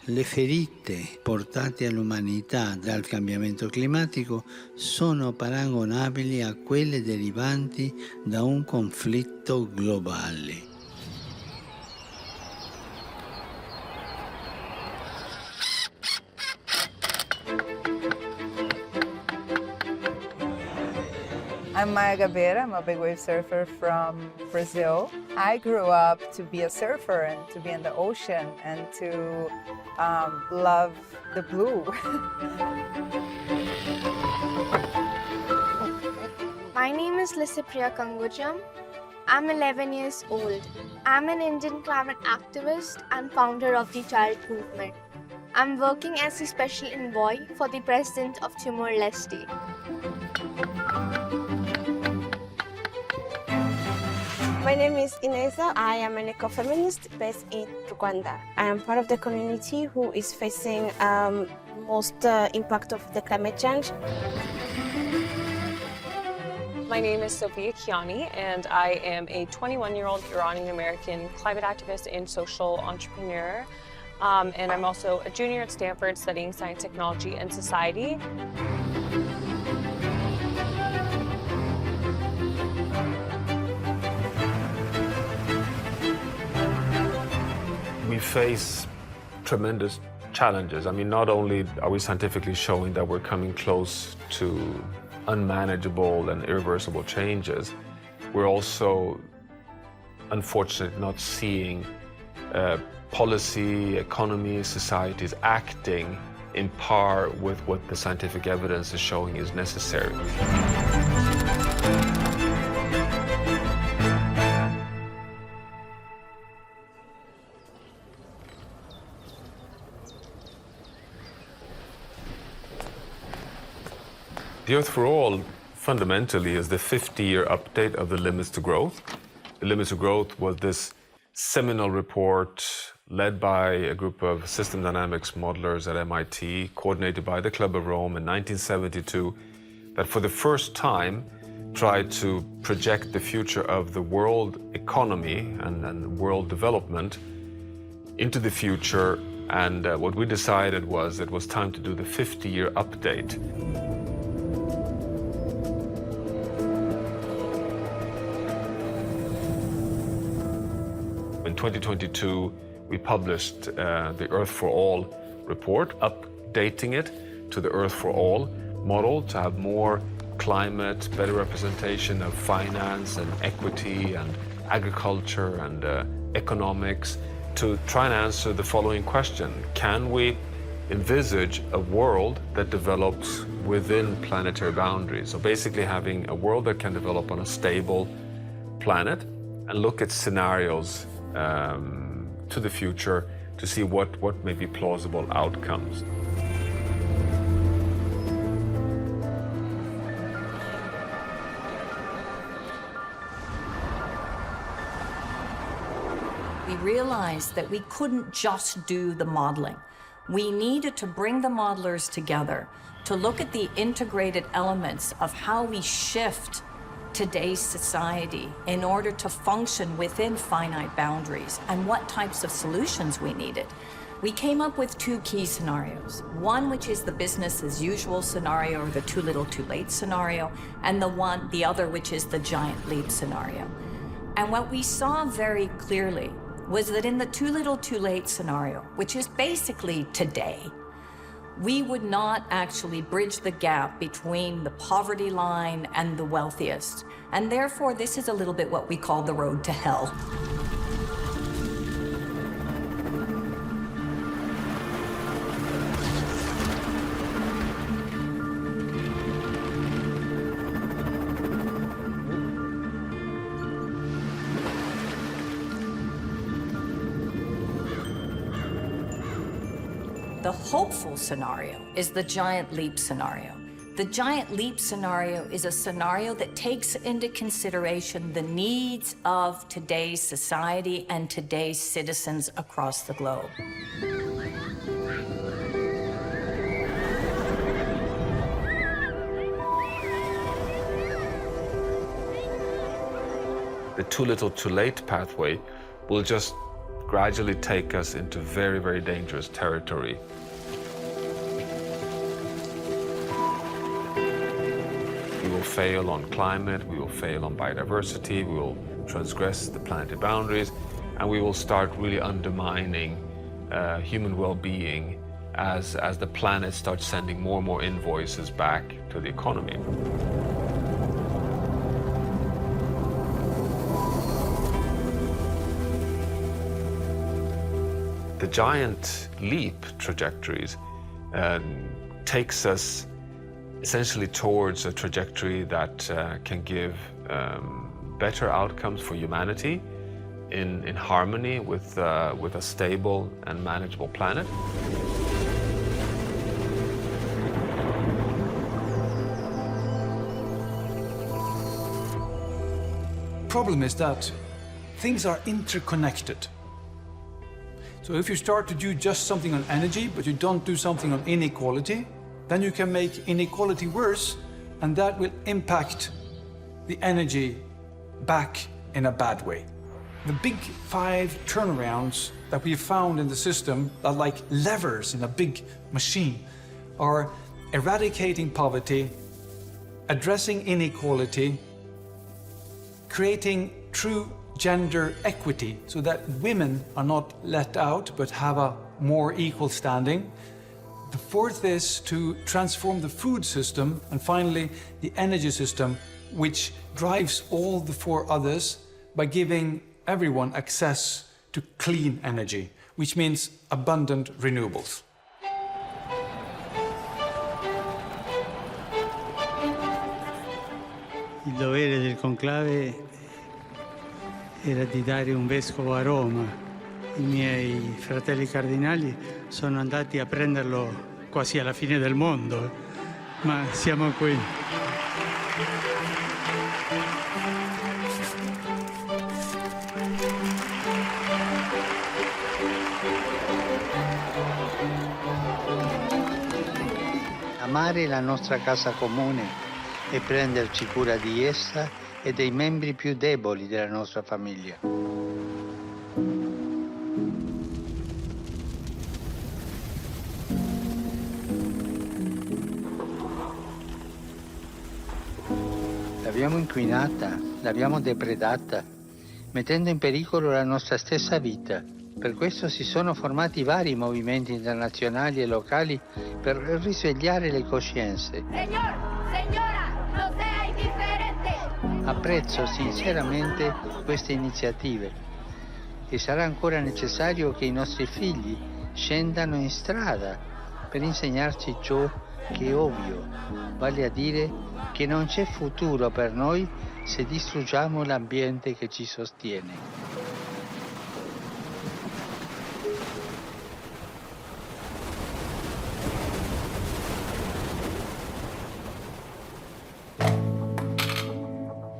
Le ferite portate all'umanità dal cambiamento climatico sono paragonabili a quelle derivanti da un conflitto globale. I'm Gabeira. I'm a big wave surfer from Brazil. I grew up to be a surfer and to be in the ocean and to love the blue. My name is Licypriya Kangujam. I'm 11 years old. I'm an Indian climate activist and founder of the Child Movement. I'm working as a special envoy for the President of Timor-Leste. My name is Ineza. I am an ecofeminist based in Rwanda. I am part of the community who is facing most impact of the climate change. My name is Sophia Kianni, and I am a 21-year-old Iranian-American climate activist and social entrepreneur. And I'm also a junior at Stanford studying science, technology, and society. We face tremendous challenges. I mean, not only are we scientifically showing that we're coming close to unmanageable and irreversible changes, we're also, unfortunately, not seeing policy, economy, societies acting in par with what the scientific evidence is showing is necessary. The Earth4All fundamentally is the 50-year update of the Limits to Growth. The Limits to Growth was this seminal report led by a group of system dynamics modelers at MIT, coordinated by the Club of Rome in 1972, that for the first time tried to project the future of the world economy and world development into the future. And what we decided was it was time to do the 50-year update. In 2022, we published the Earth4All report, updating it to the Earth4All model to have more climate, better representation of finance and equity and agriculture and economics, to try and answer the following question: can we envisage a world that develops within planetary boundaries? So basically having a world that can develop on a stable planet and look at scenarios to the future to see what may be plausible outcomes. We realized that we couldn't just do the modeling. We needed to bring the modelers together to look at the integrated elements of how we shift today's society in order to function within finite boundaries and what types of solutions we needed. We came up with two key scenarios. One, which is the business as usual scenario, or the too little too late scenario, and the other, which is the giant leap scenario. And what we saw very clearly was that in the too little too late scenario, which is basically today, we would not actually bridge the gap between the poverty line and the wealthiest. And therefore, this is a little bit what we call the road to hell. The hopeful scenario is the giant leap scenario. The giant leap scenario is a scenario that takes into consideration the needs of today's society and today's citizens across the globe. The too little too late pathway will just gradually take us into very, very dangerous territory. We will fail on climate, we will fail on biodiversity, we will transgress the planetary boundaries, and we will start really undermining human well-being as the planet starts sending more and more invoices back to the economy. The giant leap trajectories takes us essentially towards a trajectory that can give better outcomes for humanity in harmony with a stable and manageable planet. Problem is that things are interconnected. So if you start to do just something on energy, but you don't do something on inequality, then you can make inequality worse, and that will impact the energy back in a bad way. The big 5 turnarounds that we found in the system are like levers in a big machine, are eradicating poverty, addressing inequality, creating true gender equity so that women are not let out but have a more equal standing. The 4th is to transform the food system, and finally the energy system, which drives all the 4 others by giving everyone access to clean energy, which means abundant renewables. Il dovere del conclave era di dare un vescovo a Roma. I miei fratelli cardinali sono andati a prenderlo quasi alla fine del mondo, ma siamo qui. Amare la nostra casa comune e prenderci cura di essa e dei membri più deboli della nostra famiglia. L'abbiamo inquinata, l'abbiamo depredata, mettendo in pericolo la nostra stessa vita. Per questo si sono formati vari movimenti internazionali e locali per risvegliare le coscienze. Señora, no sea indifferente! Apprezzo sinceramente queste iniziative e sarà ancora necessario che i nostri figli scendano in strada per insegnarci ciò che è ovvio, vale a dire che non c'è futuro per noi se distruggiamo l'ambiente che ci sostiene.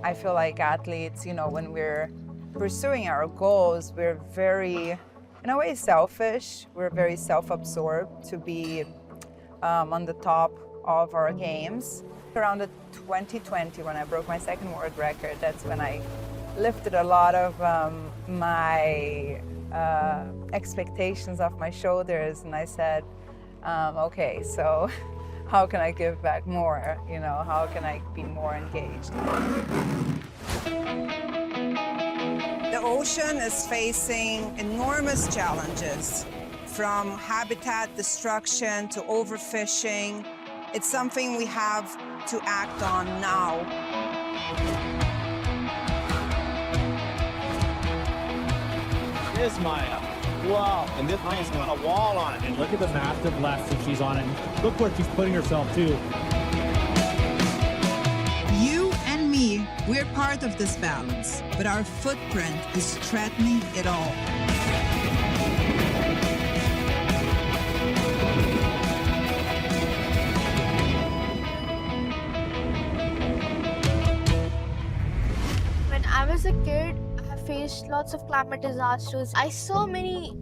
I feel like athletes, when we're pursuing our goals, we're very, in a way, selfish. We're very self-absorbed to be on the top of our games. Around 2020, when I broke my second world record, that's when I lifted a lot of my expectations off my shoulders, and I said, okay, so how can I give back more? How can I be more engaged? The ocean is facing enormous challenges, from habitat destruction to overfishing. It's something we have to act on now. Here's Maya. Wow. And this one's got a wall on it. And look at the massive left that she's on it. Look where she's putting herself, too. You and me, we're part of this balance, but our footprint is threatening it all. When I was a kid, I faced lots of climate disasters. I saw many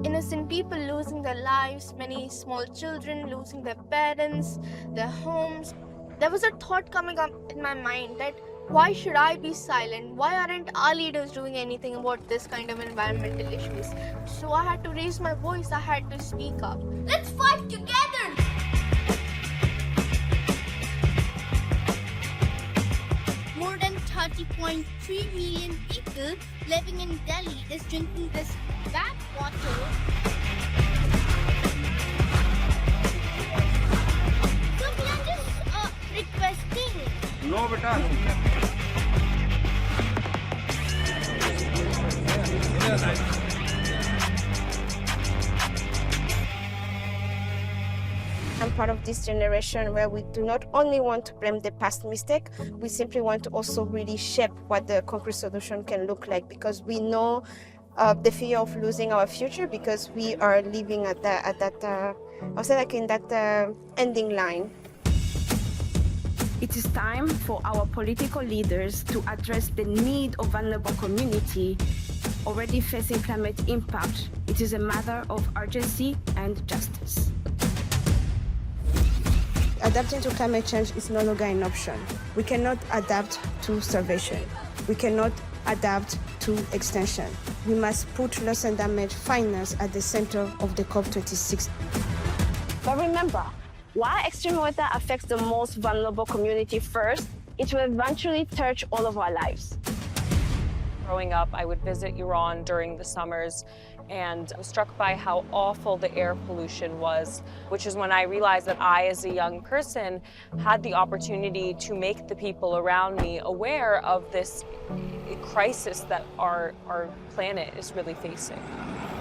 innocent people losing their lives, many small children losing their parents, their homes. There was a thought coming up in my mind that Why should I be silent? Why aren't our leaders doing anything about this kind of environmental issues? So I had to raise my voice, I had to speak up. Let's fight together! More than 30.3 million people living in Delhi is drinking this bad water. So we are just requesting. No, beta. I'm part of this generation where we do not only want to blame the past mistake, we simply want to also really shape what the concrete solution can look like, because we know the fear of losing our future, because we are living at that ending line. It is time for our political leaders to address the need of vulnerable community already facing climate impact. It is a matter of urgency and justice. Adapting to climate change is no longer an option. We cannot adapt to starvation. We cannot adapt to extinction. We must put loss and damage finance at the center of the COP26. But remember, while extreme weather affects the most vulnerable community first, it will eventually touch all of our lives. Growing up, I would visit Iran during the summers, and I was struck by how awful the air pollution was, which is when I realized that I, as a young person, had the opportunity to make the people around me aware of this crisis that our planet is really facing.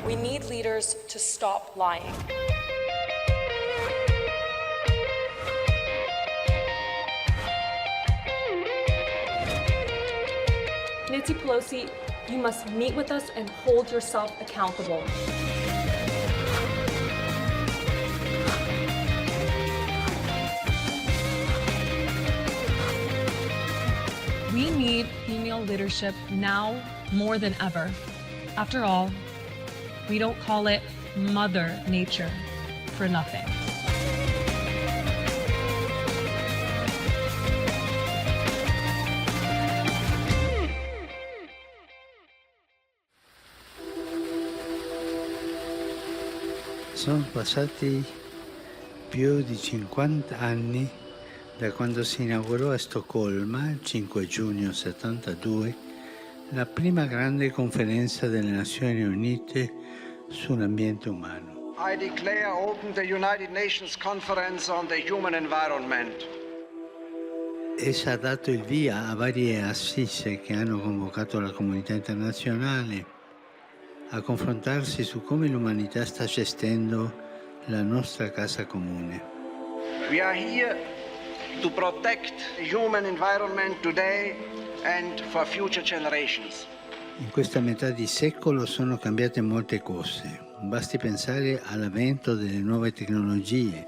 We need leaders to stop lying. Nancy Pelosi, you must meet with us and hold yourself accountable. We need female leadership now more than ever. After all, we don't call it Mother Nature for nothing. Sono passati più di 50 anni da quando si inaugurò a Stoccolma, il 5 giugno 72, la prima grande conferenza delle Nazioni Unite sull'ambiente umano. I declare open the United Nations Conference on the Human Environment. Essa ha dato il via a varie assise che hanno convocato la comunità internazionale a confrontarsi su come l'umanità sta gestendo la nostra casa comune. We are here to protect the human environment today and for future generations. In questa metà di secolo sono cambiate molte cose. Basti pensare all'avvento delle nuove tecnologie,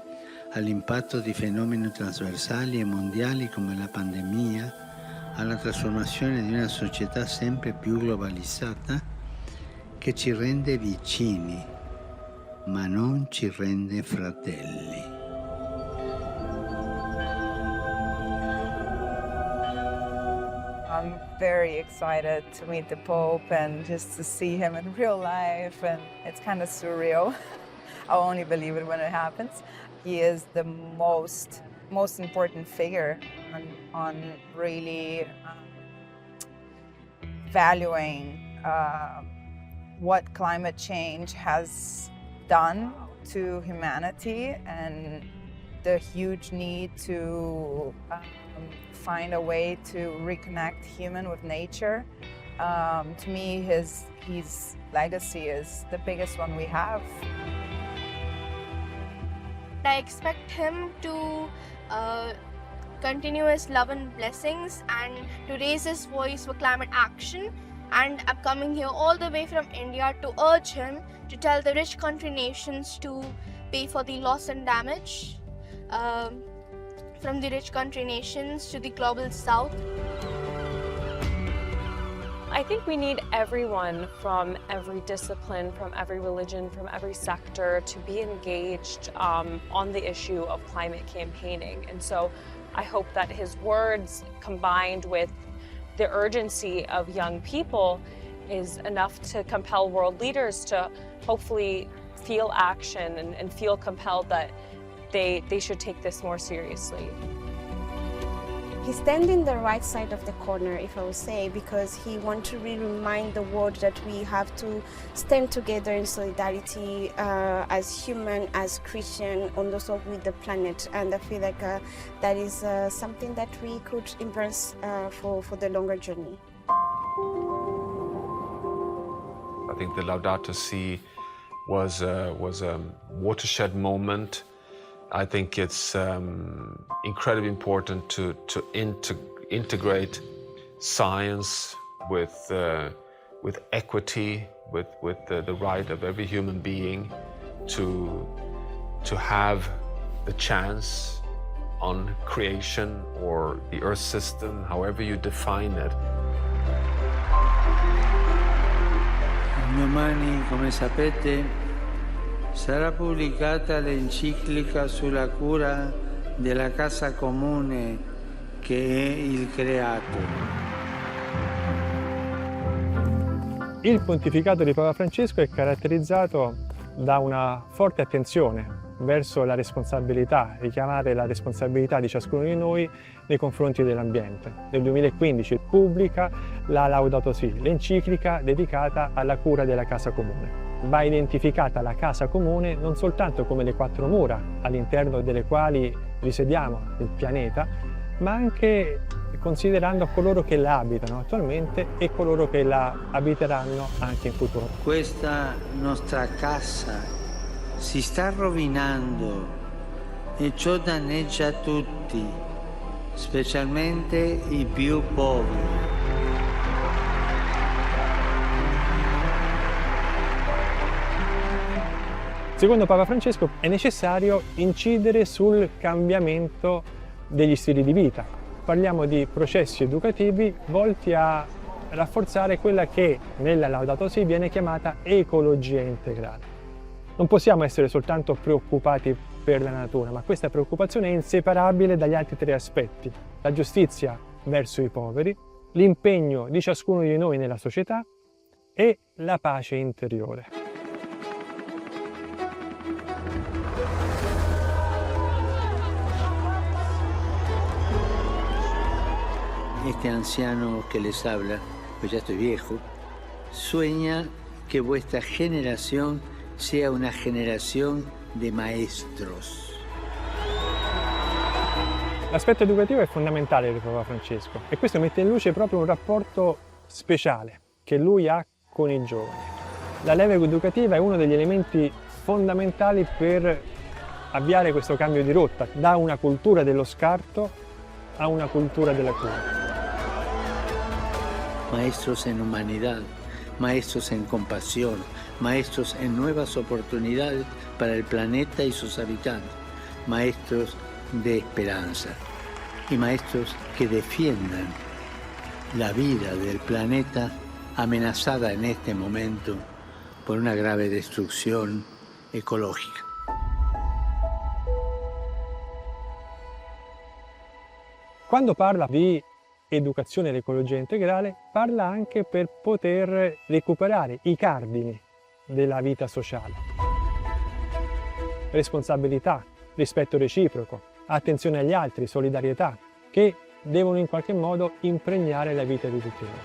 all'impatto di fenomeni trasversali e mondiali come la pandemia, alla trasformazione di una società sempre più globalizzata che ci rende vicini, ma non ci rende fratelli. I'm very excited to meet the Pope and just to see him in real life, and it's kind of surreal. I'll only believe it when it happens. He is the most important figure on really valuing what climate change has done to humanity and the huge need to find a way to reconnect human with nature. To me, his legacy is the biggest one we have. I expect him to continue his love and blessings and to raise his voice for climate action. And I'm coming here all the way from India to urge him to tell the rich country nations to pay for the loss and damage from the rich country nations to the global south. I think we need everyone from every discipline, from every religion, from every sector to be engaged on the issue of climate campaigning. And so I hope that his words combined with the urgency of young people is enough to compel world leaders to hopefully feel action and feel compelled that they should take this more seriously. He's standing the right side of the corner, if I would say, because he wants to really remind the world that we have to stand together in solidarity as human, as Christian, and also with the planet. And I feel like that is something that we could embrace for the longer journey. I think the Laudato Si was a watershed moment. I think it's incredibly important to integrate science with equity, with the right of every human being to have the chance on creation or the Earth system, however you define it. Domani, come sapete, sarà pubblicata l'enciclica sulla cura della casa comune che è il creato. Il pontificato di Papa Francesco è caratterizzato da una forte attenzione verso la responsabilità, richiamare la responsabilità di ciascuno di noi nei confronti dell'ambiente. Nel 2015 pubblica la Laudato Si, l'enciclica dedicata alla cura della casa comune. Va identificata la casa comune non soltanto come le quattro mura all'interno delle quali risediamo il pianeta, ma anche considerando coloro che la abitano attualmente e coloro che la abiteranno anche in futuro. Questa nostra casa si sta rovinando e ciò danneggia tutti, specialmente i più poveri. Secondo Papa Francesco è necessario incidere sul cambiamento degli stili di vita. Parliamo di processi educativi volti a rafforzare quella che nella Laudato Si viene chiamata ecologia integrale. Non possiamo essere soltanto preoccupati per la natura, ma questa preoccupazione è inseparabile dagli altri tre aspetti: la giustizia verso i poveri, l'impegno di ciascuno di noi nella società e la pace interiore. Este anciano que les habla, pues ya estoy viejo, sueña que vuestra generación sea una generación de maestros. L'aspetto educativo è fondamentale per Papa Francesco e questo mette in luce proprio un rapporto speciale che lui ha con i giovani. La leva educativa è uno degli elementi fondamentali per avviare questo cambio di rotta, da una cultura dello scarto a una cultura della cura. Maestros en humanidad, maestros en compasión, maestros en nuevas oportunidades para el planeta y sus habitantes, maestros de esperanza y maestros que defiendan la vida del planeta amenazada en este momento por una grave destrucción ecológica. Quando parla di educazione all'ecologia integrale, parla anche per poter recuperare i cardini della vita sociale. Responsabilità, rispetto reciproco, attenzione agli altri, solidarietà, che devono in qualche modo impregnare la vita di tutti noi.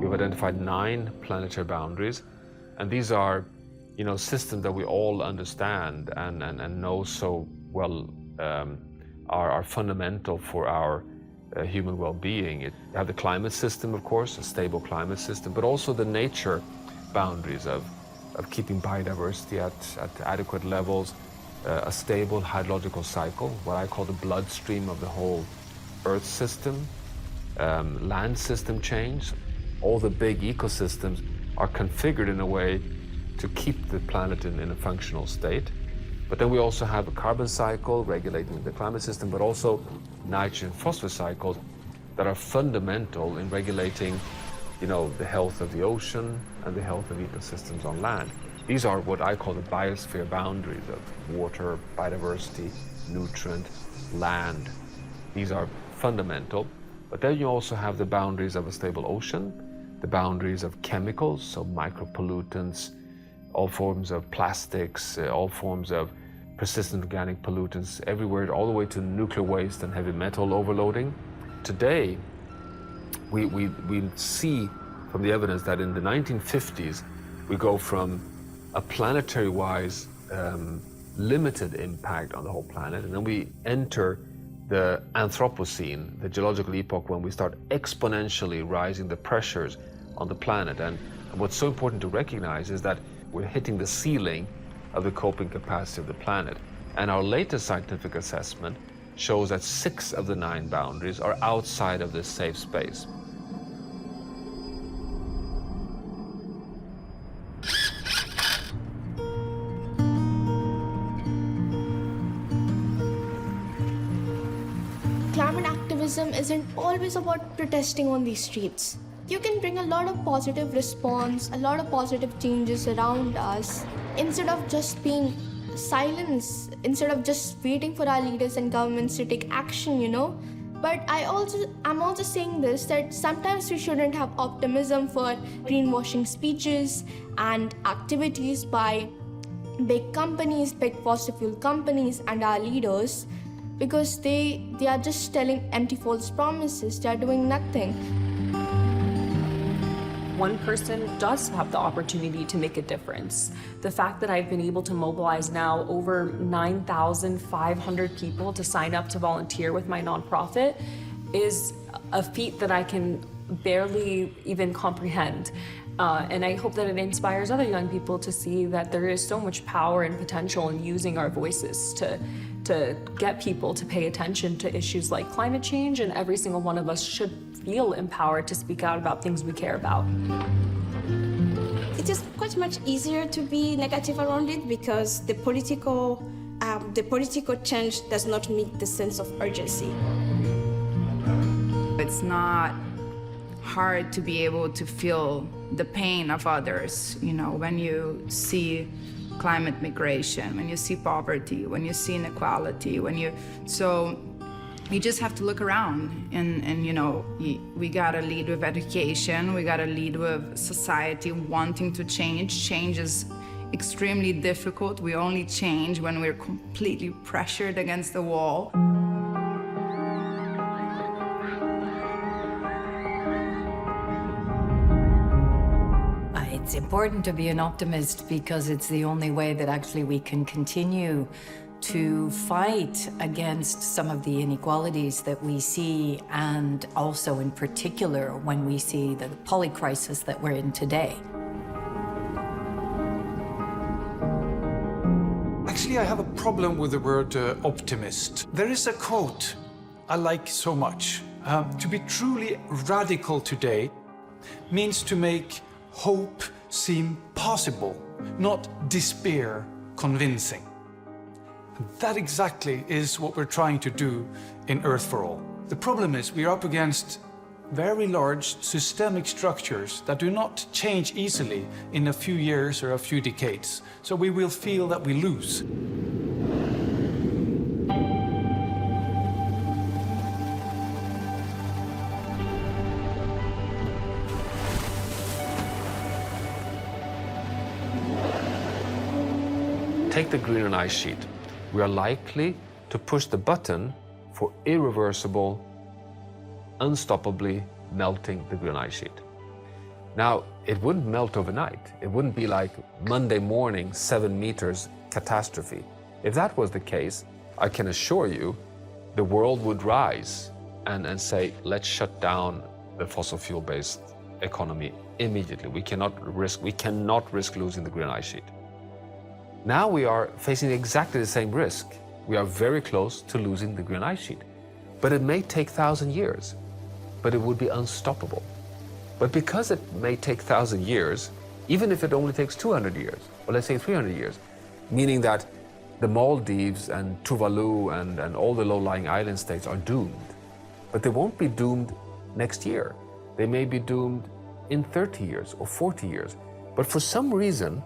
We've identified 9 planetary boundaries, and these are systems that we all understand and know so well are fundamental for our human well-being. You have the climate system, of course, a stable climate system, but also the nature boundaries of keeping biodiversity at adequate levels, a stable hydrological cycle, what I call the bloodstream of the whole Earth system, land system change. All the big ecosystems are configured in a way to keep the planet in a functional state. But then we also have a carbon cycle regulating the climate system, but also nitrogen phosphorus cycles that are fundamental in regulating the health of the ocean and the health of ecosystems on land. These are what I call the biosphere boundaries of water, biodiversity, nutrient, land. These are fundamental. But then you also have the boundaries of a stable ocean, the boundaries of chemicals, so micropollutants, all forms of plastics, all forms of persistent organic pollutants everywhere, all the way to nuclear waste and heavy metal overloading. Today, we see from the evidence that in the 1950s, we go from a planetary-wise limited impact on the whole planet, and then we enter the Anthropocene, the geological epoch, when we start exponentially rising the pressures on the planet. And what's so important to recognize is that we're hitting the ceiling of the coping capacity of the planet. And our latest scientific assessment shows that 6 of the 9 boundaries are outside of this safe space. Climate activism isn't always about protesting on the streets. You can bring a lot of positive response, a lot of positive changes around us, instead of just being silent, instead of just waiting for our leaders and governments to take action, But I'm also saying this, that sometimes we shouldn't have optimism for greenwashing speeches and activities by big companies, big fossil fuel companies and our leaders, because they are just telling empty false promises. They are doing nothing. One person does have the opportunity to make a difference. The fact that I've been able to mobilize now over 9,500 people to sign up to volunteer with my nonprofit is a feat that I can barely even comprehend. And I hope that it inspires other young people to see that there is so much power and potential in using our voices to get people to pay attention to issues like climate change, and every single one of us should feel empowered to speak out about things we care about. It is quite much easier to be negative around it because the political change does not meet the sense of urgency. It's not hard to be able to feel the pain of others, when you see climate migration, when you see poverty, when you see inequality, so you just have to look around and we gotta lead with education, we gotta lead with society wanting to change. Change is extremely difficult. We only change when we're completely pressured against the wall. It's important to be an optimist because it's the only way that actually we can continue to fight against some of the inequalities that we see, and also in particular when we see the polycrisis that we're in today. Actually, I have a problem with the word optimist. There is a quote I like so much. To be truly radical today means to make hope seem possible, not despair convincing. That exactly is what we're trying to do in Earth4All. The problem is we are up against very large systemic structures that do not change easily in a few years or a few decades. So we will feel that we lose. Take the Greenland ice sheet. We are likely to push the button for irreversible, unstoppably melting the Greenland ice sheet. Now, it wouldn't melt overnight. It wouldn't be like Monday morning, 7 meters catastrophe. If that was the case, I can assure you the world would rise and say, let's shut down the fossil fuel-based economy immediately. We cannot risk losing the Greenland ice sheet. Now we are facing exactly the same risk. We are very close to losing the Greenland ice sheet. But it may take 1,000 years, but it would be unstoppable. But because it may take 1,000 years, even if it only takes 200 years, or let's say 300 years, meaning that the Maldives and Tuvalu and all the low-lying island states are doomed. But they won't be doomed next year. They may be doomed in 30 years or 40 years. But for some reason,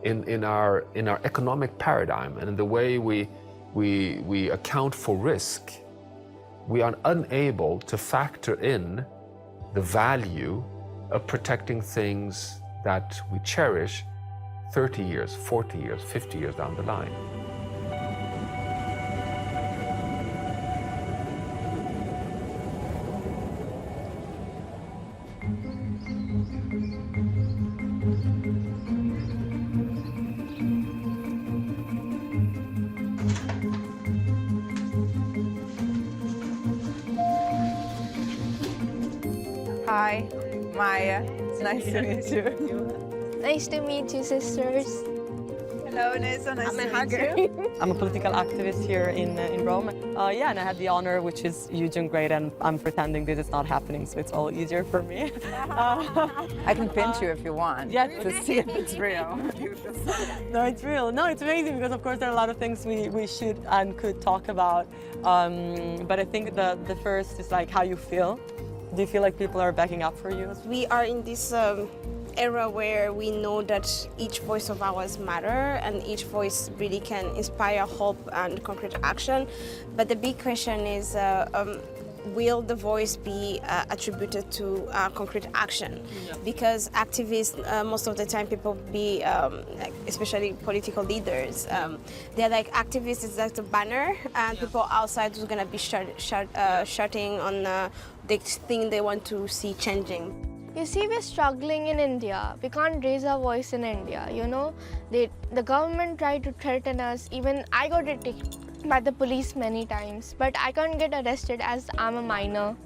in our economic paradigm and in the way we account for risk, we are unable to factor in the value of protecting things that we cherish 30 years, 40 years, 50 years down the line. Hi, Maya. It's nice to meet you. Nice to meet you, sisters. Hello, Ineza. Nice to meet you. I'm a political activist here in Rome. And I had the honor, which is huge and great, and I'm pretending this is not happening, so it's all easier for me. I can pinch you if you want, to see if it's real. No, it's real. No, it's amazing because, of course, there are a lot of things we should and could talk about. But I think the first is like how you feel. Do you feel like people are backing up for you? We are in this era where we know that each voice of ours matter and each voice really can inspire hope and concrete action. But the big question is, will the voice be attributed to concrete action? Because activists, most of the time people be, especially political leaders, they're like, activists is like a banner and people outside who's gonna be shouting on the thing they want to see changing. You see, we're struggling in India. We can't raise our voice in India, you know. The government tried to threaten us. Even I got detected by the police many times, but I can't get arrested as I'm a minor.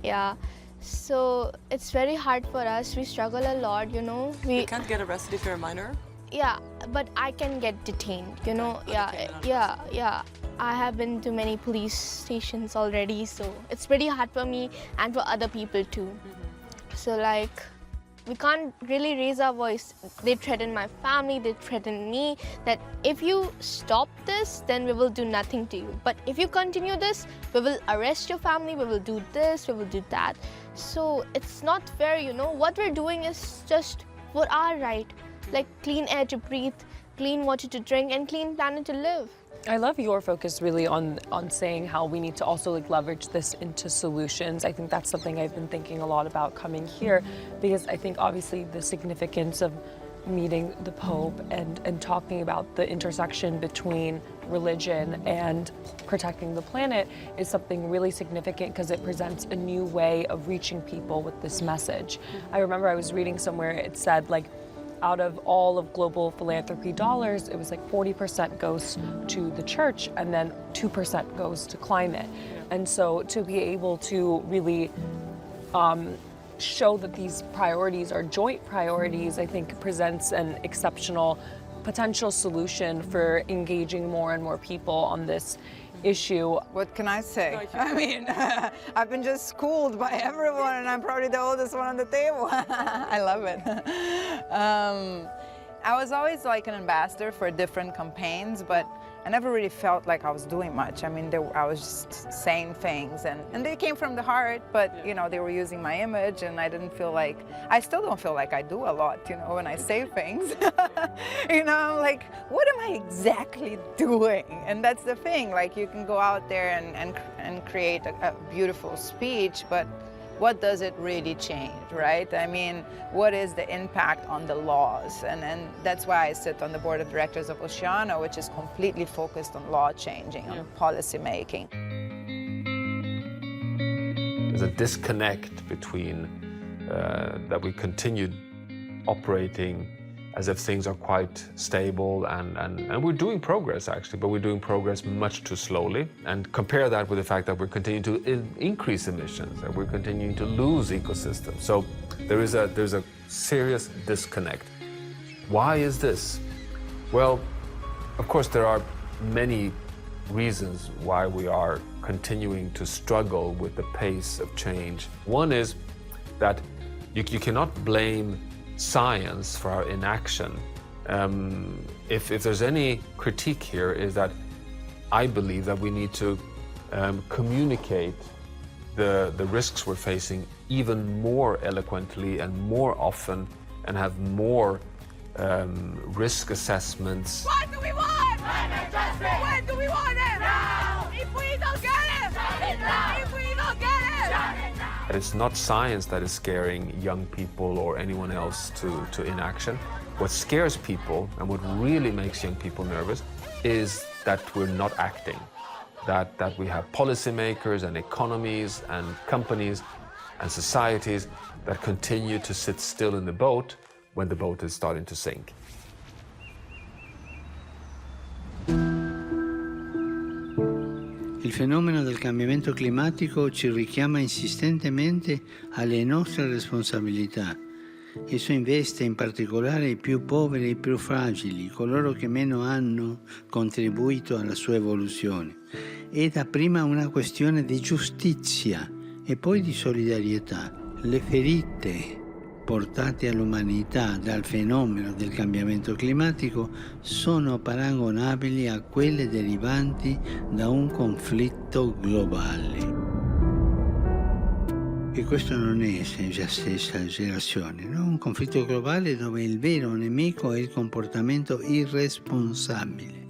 Yeah, so it's very hard for us. We struggle a lot, you know. You can't get arrested if you're a minor? Yeah, but I can get detained, you know. Yeah. I have been to many police stations already, so it's pretty hard for me and for other people too. So like, we can't really raise our voice. They threaten my family, they threaten me that if you stop this, then we will do nothing to you. But if you continue this, we will arrest your family, we will do this, we will do that. So it's not fair, you know. What we're doing is just for our right, like clean air to breathe, clean water to drink, and clean planet to live. I love your focus really on saying how we need to also like leverage this into solutions. I think that's something I've been thinking a lot about coming here, because I think obviously the significance of meeting the Pope and talking about the intersection between religion and protecting the planet is something really significant because it presents a new way of reaching people with this message. I remember I was reading somewhere it said like, out of all of global philanthropy dollars, it was like 40% goes to the church and then 2% goes to climate. And so to be able to really show that these priorities are joint priorities, I think presents an exceptional potential solution for engaging more and more people on this issue. What can I say? I mean, I've been just schooled by everyone and I'm probably the oldest one on the table. I love it. I was always like an ambassador for different campaigns, but I never really felt like I was doing much. I mean, I was just saying things and they came from the heart, but you know, they were using my image and I didn't feel like, I still don't feel like I do a lot, you know, when I say things. You know, I'm like, what am I exactly doing? And that's the thing, like you can go out there and create a beautiful speech, but what does it really change, right? I mean, what is the impact on the laws? And that's why I sit on the board of directors of Oceano, which is completely focused on law changing, on policy making. There's a disconnect between that we continued operating as if things are quite stable and we're doing progress actually, but we're doing progress much too slowly. And compare that with the fact that we're continuing to increase emissions and we're continuing to lose ecosystems. So there's a serious disconnect. Why is this? Well, of course there are many reasons why we are continuing to struggle with the pace of change. One is that you cannot blame science for our inaction. If there's any critique here is that I believe that we need to communicate the risks we're facing even more eloquently and more often, and have more risk assessments. What do we want? Climate justice! When do we want it? Now! If we don't get it! Shut it down! If we don't get it! Shut it down! And it's not science that is scaring young people or anyone else to inaction. What scares people and what really makes young people nervous is that we're not acting. That we have policymakers and economies and companies and societies that continue to sit still in the boat when the boat is starting to sink. Il fenomeno del cambiamento climatico ci richiama insistentemente alle nostre responsabilità. Esso investe in particolare i più poveri e i più fragili, coloro che meno hanno contribuito alla sua evoluzione. È dapprima una questione di giustizia e poi di solidarietà. Le ferite portate all'umanità dal fenomeno del cambiamento climatico sono paragonabili a quelle derivanti da un conflitto globale. E questo non è esagerazione, no? Un conflitto globale dove il vero nemico è il comportamento irresponsabile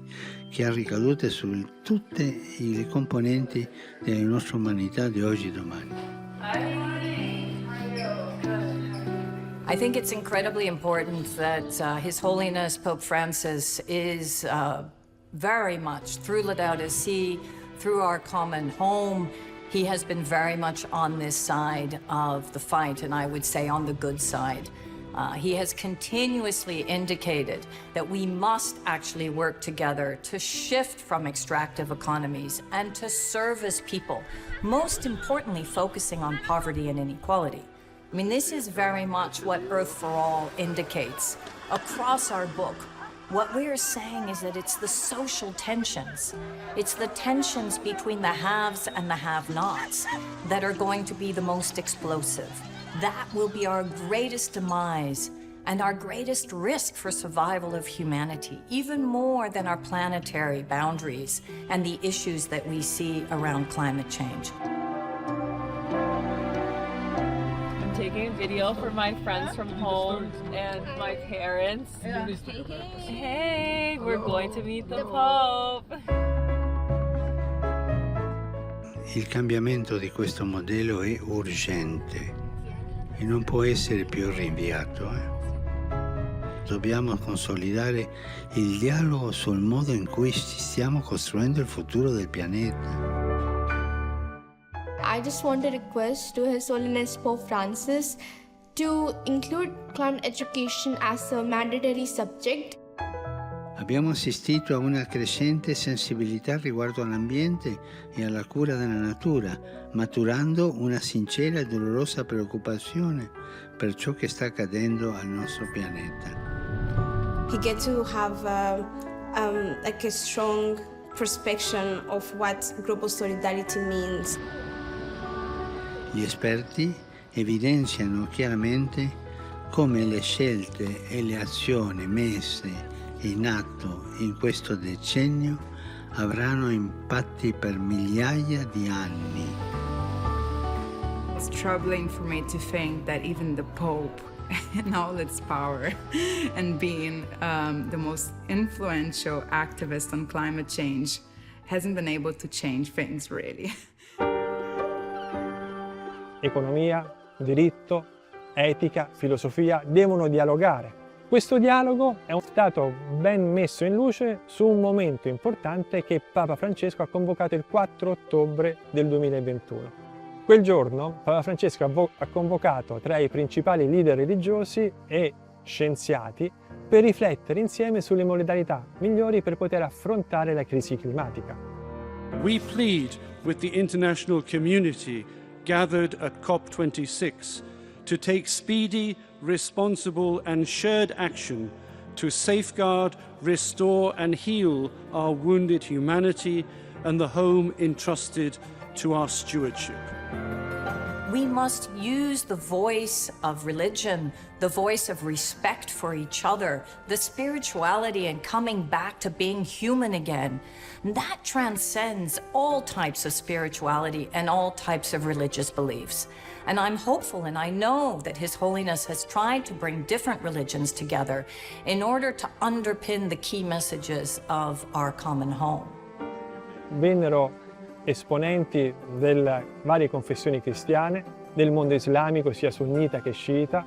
che ha ricadute su tutte le componenti della nostra umanità di oggi e domani. I think it's incredibly important that His Holiness Pope Francis is very much through Laudato Si', through our common home. He has been very much on this side of the fight, and I would say on the good side. He has continuously indicated that we must actually work together to shift from extractive economies and to service people, most importantly focusing on poverty and inequality. I mean, this is very much what Earth4All indicates across our book. What we are saying is that it's the social tensions. It's the tensions between the haves and the have-nots that are going to be the most explosive. That will be our greatest demise and our greatest risk for survival of humanity, even more than our planetary boundaries and the issues that we see around climate change. Taking a video for my friends from home and my parents. Hey, we're going to meet the Pope. Il cambiamento di questo modello è urgente e non può essere più rinviato. Dobbiamo consolidare il dialogo sul modo in cui stiamo costruendo il futuro del pianeta. I just want to request to His Holiness Pope Francis to include climate education as a mandatory subject. Abbiamo assistito a una crescente sensibilità riguardo all'ambiente e alla cura della natura, maturando una sincera e dolorosa preoccupazione per ciò che sta accadendo al nostro pianeta. He gets to have like a strong perspective of what global solidarity means. Gli esperti evidenziano chiaramente come le scelte e le azioni messe in atto in questo decennio avranno impatti per migliaia di anni. It's troubling for me to think that even the Pope, in all its power, and being the most influential activist on climate change, hasn't been able to change things really. Economia, diritto, etica, filosofia devono dialogare. Questo dialogo è stato ben messo in luce su un momento importante che Papa Francesco ha convocato il 4 ottobre del 2021. Quel giorno Papa Francesco ha convocato tra i principali leader religiosi e scienziati per riflettere insieme sulle modalità migliori per poter affrontare la crisi climatica. We plead with the international community gathered at COP26 to take speedy, responsible and shared action to safeguard, restore and heal our wounded humanity and the home entrusted to our stewardship. We must use the voice of religion, the voice of respect for each other, the spirituality and coming back to being human again. That transcends all types of spirituality and all types of religious beliefs. And I'm hopeful, and I know that His Holiness has tried to bring different religions together in order to underpin the key messages of our common home. Vennero esponenti delle varie confessioni cristiane, del mondo islamico sia sunnita che sciita,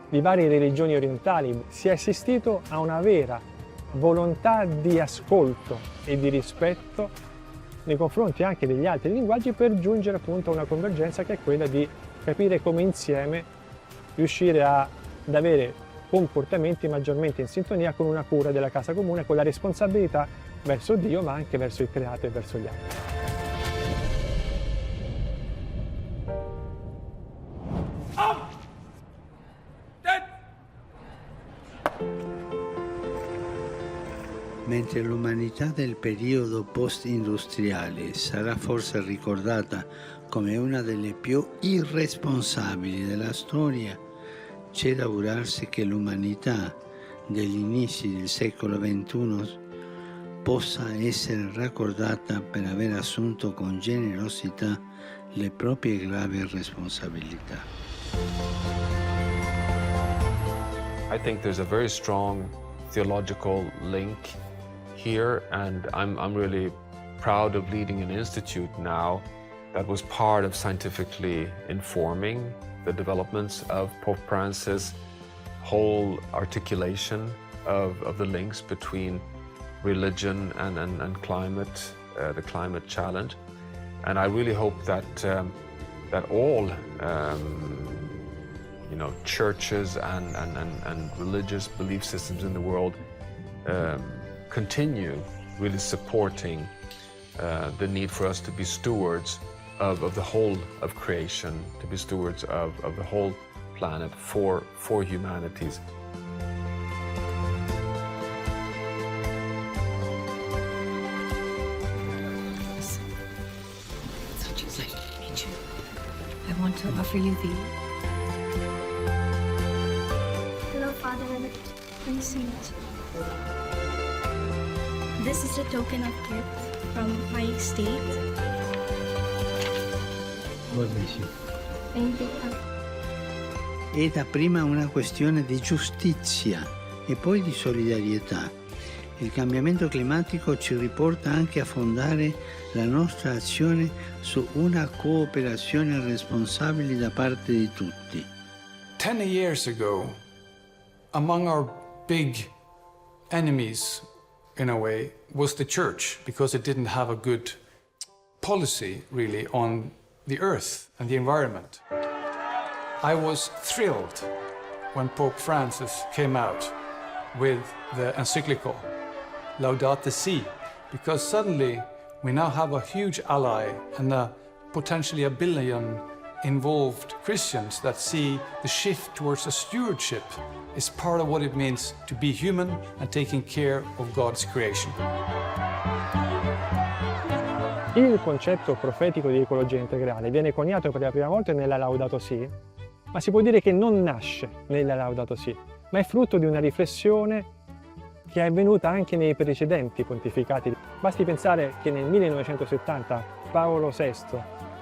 di varie religioni orientali. Si è assistito a una vera volontà di ascolto e di rispetto nei confronti anche degli altri linguaggi per giungere appunto a una convergenza che è quella di capire come insieme riuscire ad avere comportamenti maggiormente in sintonia con una cura della casa comune, con la responsabilità verso Dio ma anche verso il creato e verso gli altri. Mentre l'umanità del periodo post-industriale sarà forse ricordata come una delle più irresponsabili della storia, c'è da augurarsi che l'umanità degli inizi del secolo XXI possa essere raccordata per aver assunto con generosità le proprie gravi responsabilità. I think there's a very strong theological link here, and I'm really proud of leading an institute now that was part of scientifically informing the developments of Pope Francis' whole articulation of the links between religion and climate, the climate challenge. And I really hope that that all churches and religious belief systems in the world continue really supporting the need for us to be stewards of the whole of creation, to be stewards of the whole planet for humanities. I want to offer you the... Hello, Father. Please sing. This is a token of gift from my estate. God bless you. Thank you. È dapprima una questione di giustizia e poi di solidarietà. Il cambiamento climatico ci riporta anche a fondare la nostra azione su una cooperazione responsabile da parte di tutti. 10 years ago, among our big enemies, in a way, was the church, because it didn't have a good policy, really, on the earth and the environment. I was thrilled when Pope Francis came out with the encyclical Laudato Si, because suddenly we now have a huge ally and potentially 1 billion involved Christians that see the shift towards a stewardship is part of what it means to be human and taking care of God's creation. Il concetto profetico di ecologia integrale viene coniato per la prima volta nella Laudato Si, ma si può dire che non nasce nella Laudato Si, ma è frutto di una riflessione che è avvenuta anche nei precedenti pontificati. Basti pensare che nel 1970 Paolo VI,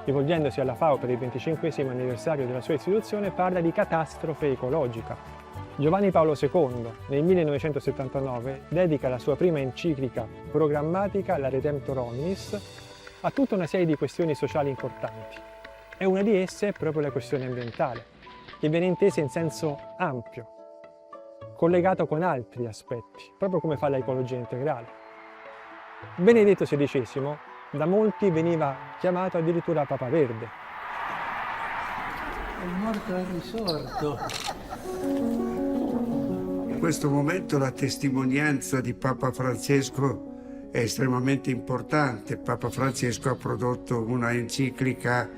rivolgendosi alla FAO per il 25° anniversario della sua istituzione, parla di catastrofe ecologica. Giovanni Paolo II, nel 1979, dedica la sua prima enciclica programmatica, la Redemptor Omnis, a tutta una serie di questioni sociali importanti. E una di esse è proprio la questione ambientale, che viene intesa in senso ampio, collegato con altri aspetti, proprio come fa l'ecologia integrale. Benedetto XVI da molti veniva chiamato addirittura Papa Verde. È morto e risorto. In questo momento la testimonianza di Papa Francesco è estremamente importante. Papa Francesco ha prodotto una enciclica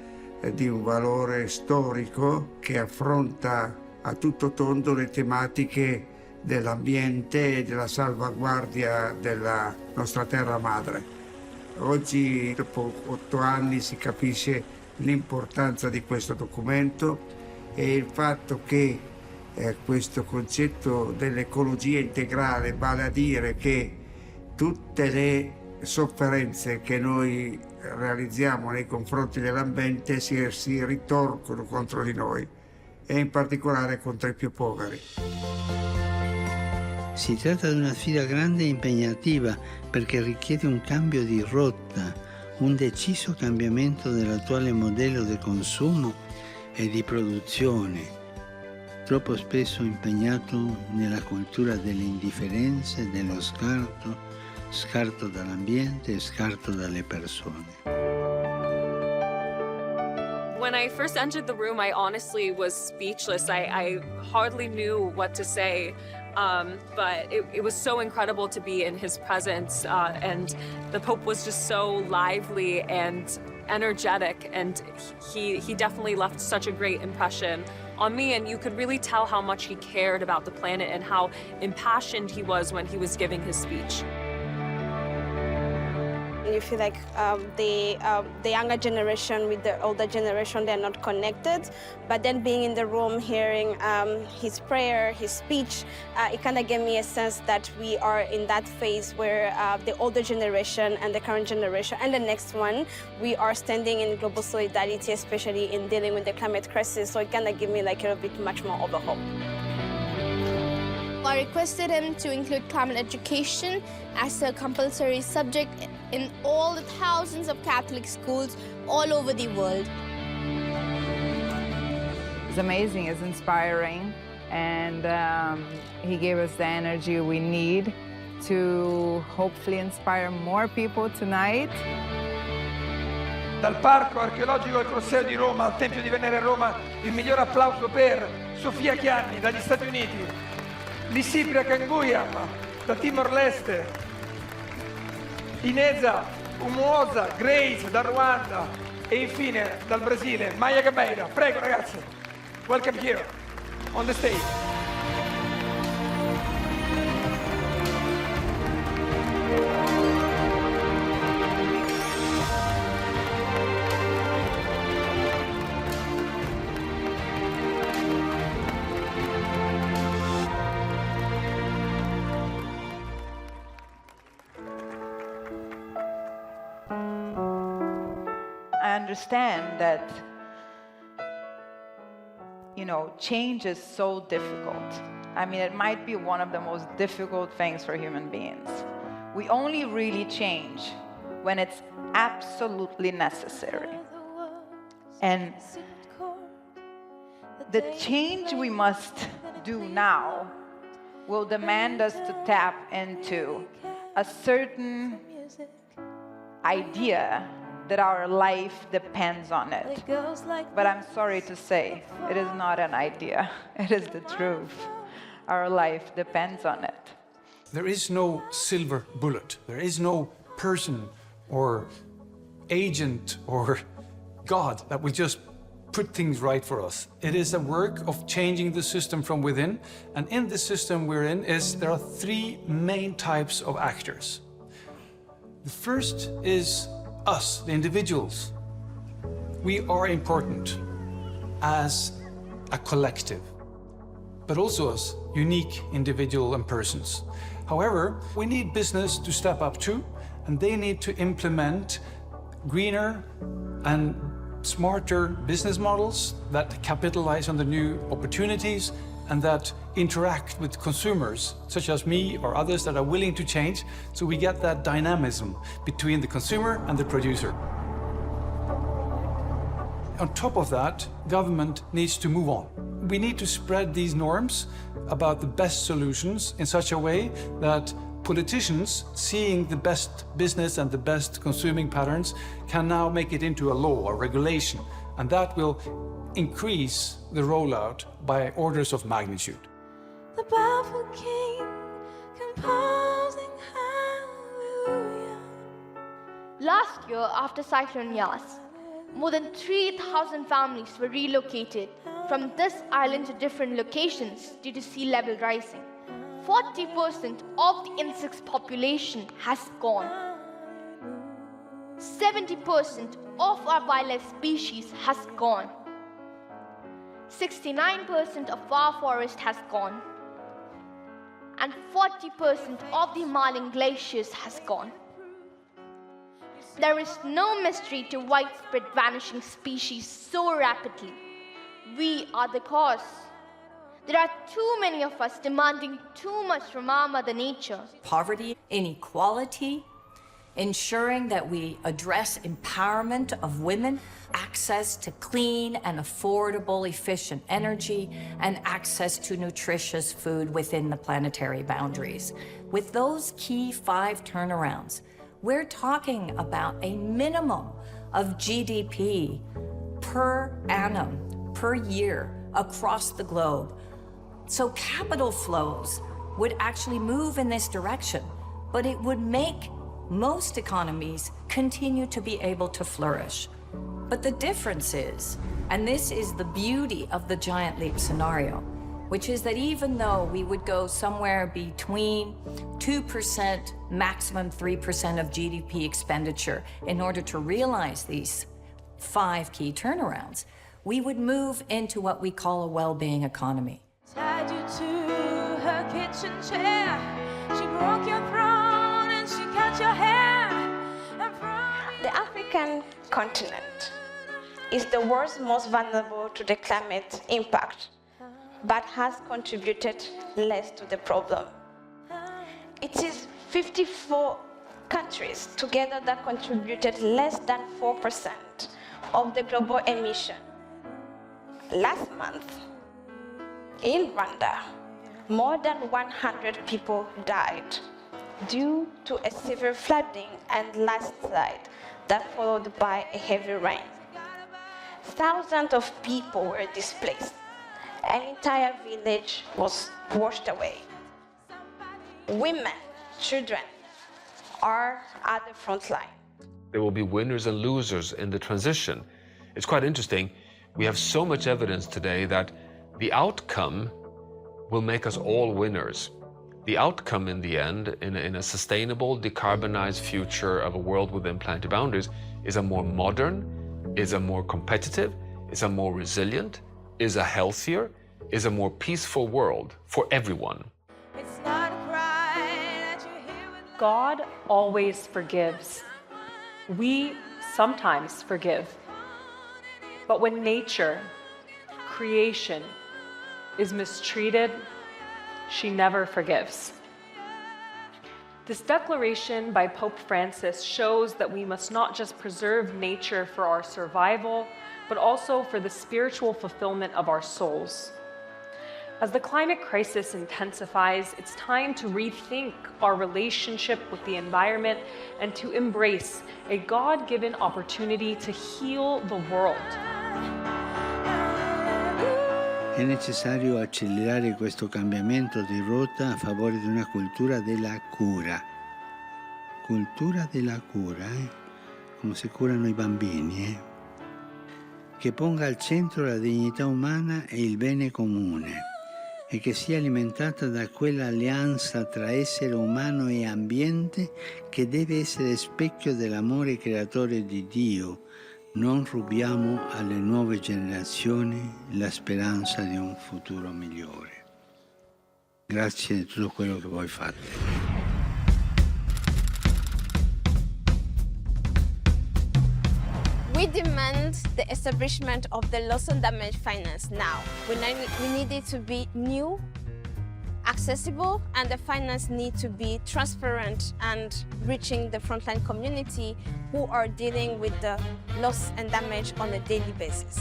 di un valore storico che affronta a tutto tondo le tematiche dell'ambiente e della salvaguardia della nostra terra madre. Oggi, dopo 8 anni, si capisce l'importanza di questo documento e il fatto che questo concetto dell'ecologia integrale vale a dire che tutte le sofferenze che noi realizziamo nei confronti dell'ambiente si ritorcono contro di noi e in particolare contro i più poveri. Si tratta di una sfida grande e impegnativa perché richiede un cambio di rotta, un deciso cambiamento dell'attuale modello di consumo e di produzione, troppo spesso impegnato nella cultura delle indifferenze, dello scarto, scarto dall'ambiente e scarto dalle persone. When I first entered the room, I honestly was speechless. I hardly knew what to say, but it was so incredible to be in his presence, and the Pope was just so lively and energetic, and he definitely left such a great impression on me, and you could really tell how much he cared about the planet and how impassioned he was when he was giving his speech. You feel like the younger generation with the older generation, they're not connected. But then being in the room, hearing his prayer, his speech, it kind of gave me a sense that we are in that phase where the older generation and the current generation and the next one, we are standing in global solidarity, especially in dealing with the climate crisis. So it kind of gave me like a little bit much more of a hope. I requested him to include climate education as a compulsory subject in all the thousands of Catholic schools all over the world. It's amazing, it's inspiring, and he gave us the energy we need to hopefully inspire more people tonight. Dal Parco Archeologico al Colosseo di Roma al Tempio di Venere a Roma, il miglior applauso per Sophia Kianni dagli Stati Uniti, Licypriya Kangujam da Timor-Leste, Ineza Grace dal Ruanda e infine dal Brasile, Gabeira. Prego ragazzi, welcome here on the stage. I understand that, change is so difficult. I mean, it might be one of the most difficult things for human beings. We only really change when it's absolutely necessary. And the change we must do now will demand us to tap into a certain idea that our life depends on it. But I'm sorry to say, it is not an idea. It is the truth. Our life depends on it. There is no silver bullet. There is no person or agent or God that will just put things right for us. It is a work of changing the system from within. And in the system we're in, there are three main types of actors. The first is us, the individuals. We are important as a collective, but also as unique individuals and persons. However, we need business to step up too, and they need to implement greener and smarter business models that capitalize on the new opportunities and that interact with consumers, such as me or others that are willing to change, so we get that dynamism between the consumer and the producer. On top of that, government needs to move on. We need to spread these norms about the best solutions in such a way that politicians, seeing the best business and the best consuming patterns, can now make it into a law or regulation, and that will increase the rollout by orders of magnitude. The powerful king composing hallelujah. Last year, after Cyclone Yas, more than 3,000 families were relocated from this island to different locations due to sea level rising. 40% of the insect population has gone. 70% of our wildlife species has gone. 69% of our forest has gone. And 40% of the Himalayan glaciers has gone. There is no mystery to widespread vanishing species so rapidly. We are the cause. There are too many of us demanding too much from our Mother Nature. Poverty, inequality, ensuring that we address empowerment of women, access to clean and affordable, efficient energy, and access to nutritious food within the planetary boundaries. With those key 5 turnarounds, we're talking about a minimum of GDP per annum, per year, across the globe. So capital flows would actually move in this direction, but it would make most economies continue to be able to flourish. But the difference is, and this is the beauty of the giant leap scenario, which is that even though we would go somewhere between 2%, maximum 3% of GDP expenditure in order to realize these 5 key turnarounds, we would move into what we call a well-being economy. Tied you to her kitchen chair. She broke your throne and she cut your hair. The African continent is the world's most vulnerable to the climate impact, but has contributed less to the problem. It is 54 countries together that contributed less than 4% of the global emission. Last month, in Rwanda, more than 100 people died due to a severe flooding and landslide that followed by a heavy rain. Thousands of people were displaced. An entire village was washed away. Women, children are at the front line. There will be winners and losers in the transition. It's quite interesting. We have so much evidence today that the outcome will make us all winners. The outcome in the end, in a sustainable, decarbonized future of a world within planetary boundaries, is a more modern, is a more competitive, is a more resilient, is a healthier, is a more peaceful world for everyone. God always forgives. We sometimes forgive. But when nature, creation, is mistreated, she never forgives. This declaration by Pope Francis shows that we must not just preserve nature for our survival, but also for the spiritual fulfillment of our souls. As the climate crisis intensifies, it's time to rethink our relationship with the environment and to embrace a God-given opportunity to heal the world. È necessario accelerare questo cambiamento di rotta a favore di una cultura della cura. Cultura della cura, come si curano i bambini, che ponga al centro la dignità umana e il bene comune e che sia alimentata da quell'alleanza tra essere umano e ambiente che deve essere specchio dell'amore creatore di Dio. Non rubiamo alle nuove generazioni la speranza di un futuro migliore. Grazie di tutto quello che voi fate. We demand the establishment of the loss and damage finance now. We need it to be new, accessible, and the finance need to be transparent and reaching the frontline community who are dealing with the loss and damage on a daily basis.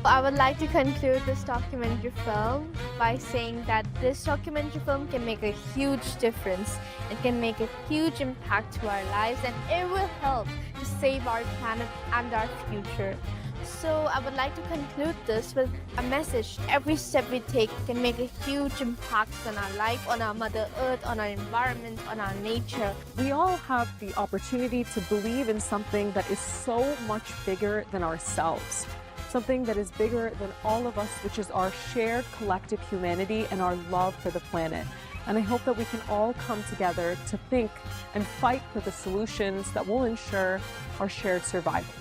I would like to conclude this documentary film by saying that this documentary film can make a huge difference. It can make a huge impact to our lives, and it will help to save our planet and our future. So I would like to conclude this with a message. Every step we take can make a huge impact on our life, on our Mother Earth, on our environment, on our nature. We all have the opportunity to believe in something that is so much bigger than ourselves. Something that is bigger than all of us, which is our shared collective humanity and our love for the planet. And I hope that we can all come together to think and fight for the solutions that will ensure our shared survival.